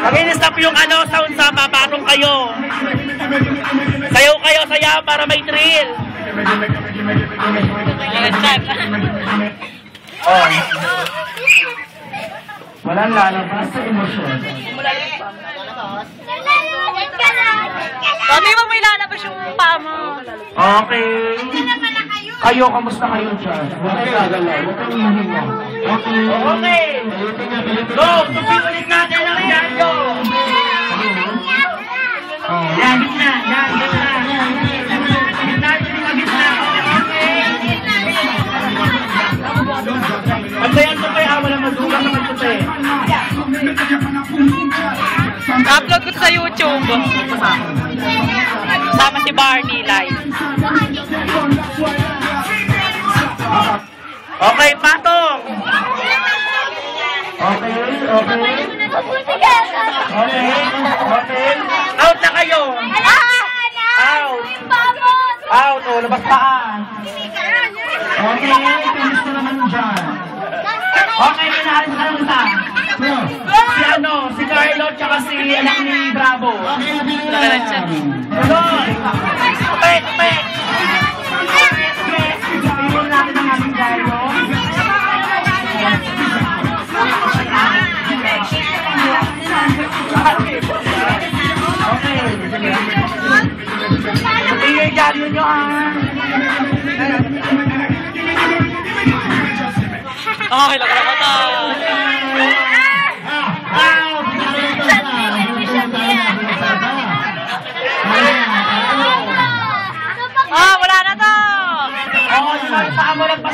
Mag-in-stop yung sound sa papatong kayo. Sayaw kayo, sayaw para may thrill. Walang lalabas sa emosyon. Sabi mo may lalabas yung paa mo. Okay. Kayo, kamusta kayo dyan? Huwag kayo gagalaw. Huwag kayo hihinga. Okay. Go! Tupi ulit natin ang iyanyo. Yan, gitna. Yan, gitna. Gitna, gitna. Pantayan ko kaya walang madulang naman ito eh. Upload ko sa YouTube. Sama si Barney live. Okay, patong. Okay. Out na kayo. Out. Out. O, labas paan. Okay, finish na naman dyan. Okay, pinaharin sa kanila. Si Carlo, tsaka si anak ni Bravo. Tuloy. Tupet. Tingnan natin ang aming Carlo. Okay. Tingnan Carlo nyo Okay, laka ka. Wala na to. Paa mo lang pa